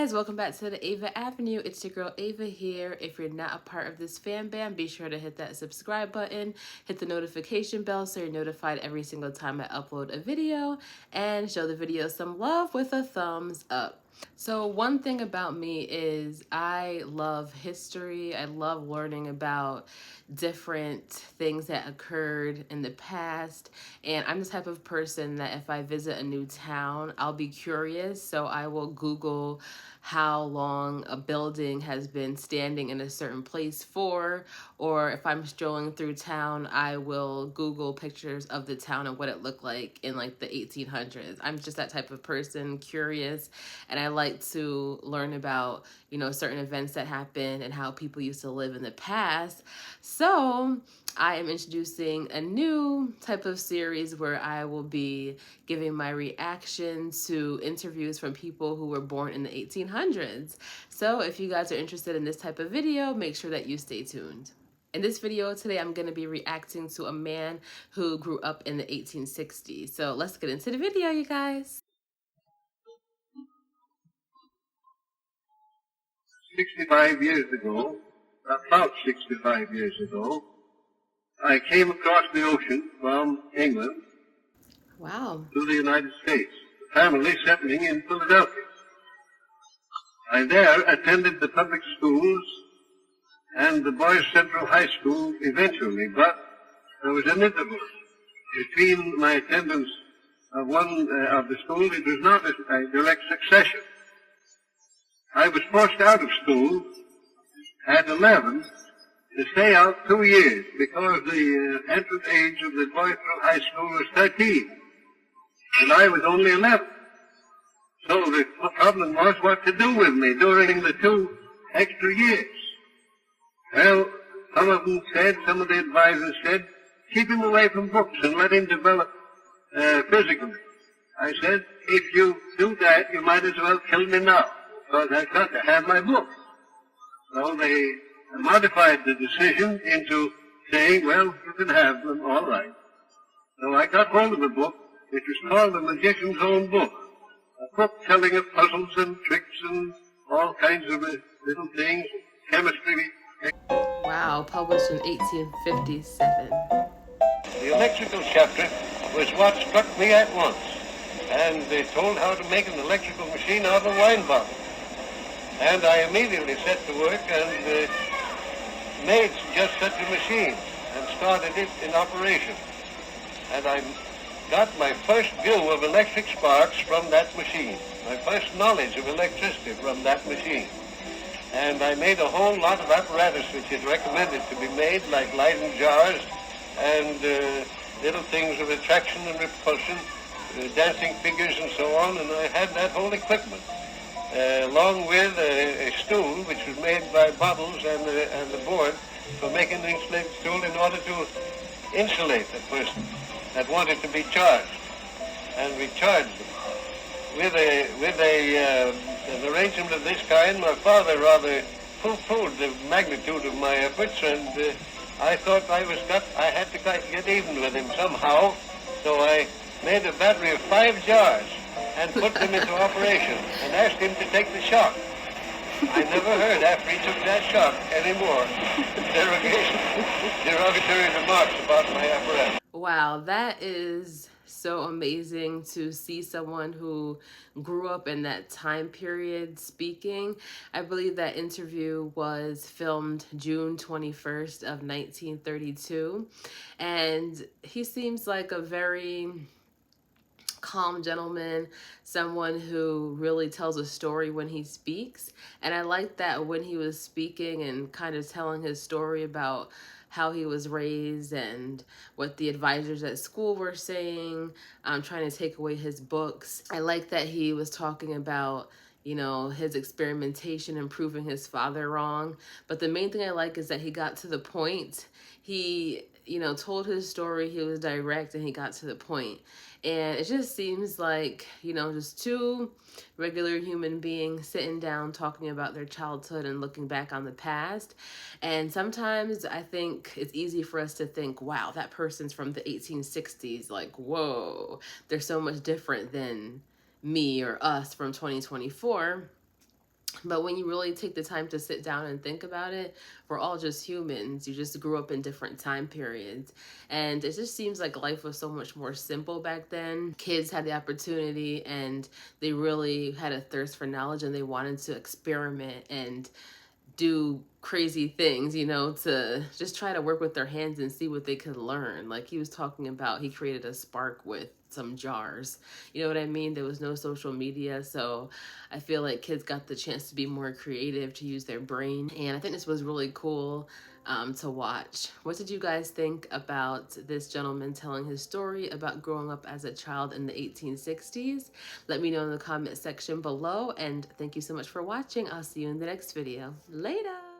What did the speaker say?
guys, welcome back to the Ava Avenue. It's your girl Ava here. If you're not a part of this fan band, be sure to hit that subscribe button, hit the notification bell so you're notified every single time I upload a video, and show the video some love with a thumbs up. So one thing about me is I love history. I love learning about different things that occurred in the past. And I'm the type of person that if I visit a new town, I'll be curious. So I will Google how long a building has been standing in a certain place for, or if I'm strolling through town, I will Google pictures of the town and what it looked like in like the 1800s. I'm just that type of person, curious, and I like to learn about, certain events that happened and how people used to live in the past. So I am introducing a new type of series where I will be giving my reaction to interviews from people who were born in the 1800s. So if you guys are interested in this type of video, make sure that you stay tuned. In this video today, I'm going to be reacting to a man who grew up in the 1860s. So let's get into the video, you guys. 65 years ago, about 65 years ago, I came across the ocean from England Wow. to the United States, the family settling in Philadelphia. I there attended the public schools and the Boys Central High School eventually, but there was an interval between my attendance of one of the schools. It was not a direct succession. I was forced out of school at 11 to stay out 2 years because the entrance age of the Boys Central High School was 13, and I was only 11. So the problem was what to do with me during the 2 extra years. Well, some of the advisors said, keep him away from books and let him develop physically. I said, if you do that, you might as well kill me now, because I've got to have my book. So they modified the decision into saying, well, you can have them, all right. So I got hold of a book, which was called The Magician's Own Book, a book telling of puzzles and tricks and all kinds of little things, chemistry. Wow, published in 1857. The electrical chapter was what struck me at once, and they told how to make an electrical machine out of a wine bottle. And I immediately set to work and made just such a machine and started it in operation. And I got my first view of electric sparks from that machine, my first knowledge of electricity from that machine. And I made a whole lot of apparatus which is recommended to be made, like Leyden jars and little things of attraction and repulsion, dancing figures and so on, and I had that whole equipment. Along with a stool which was made by bottles and the board for making the insulated stool in order to insulate a person that wanted to be charged. And we charged them. With an arrangement of this kind, my father rather poo-pooed the magnitude of my efforts, and I thought I had to get even with him somehow, so I made a battery of 5 jars and put them into operation and asked him to take the shock. I never heard after he took that shock any more derogatory remarks about my apparatus. Wow, that is so amazing to see someone who grew up in that time period speaking. I believe that interview was filmed June 21st of 1932, and he seems like a very calm gentleman, someone who really tells a story when he speaks. And I like that when he was speaking and kind of telling his story about how he was raised and what the advisors at school were saying, trying to take away his books. I like that he was talking about his experimentation and proving his father wrong. But the main thing I like is that he got to the point. He, told his story. He was direct and he got to the point. And it just seems like, just 2 regular human beings sitting down talking about their childhood and looking back on the past. And sometimes I think it's easy for us to think, wow, that person's from the 1860s. Like, whoa, they're so much different than me or us from 2024. But when you really take the time to sit down and think about it, we're all just humans. You just grew up in different time periods. And it just seems like life was so much more simple back then. Kids had the opportunity and they really had a thirst for knowledge and they wanted to experiment and do crazy things, you know, to just try to work with their hands and see what they could learn. Like he was talking about, he created a spark with some jars. You know what I mean? There was no social media, so I feel like kids got the chance to be more creative, to use their brain. And I think this was really cool to watch. What did you guys think about this gentleman telling his story about growing up as a child in the 1860s? Let me know in the comment section below, and thank you so much for watching. I'll see you in the next video. Later!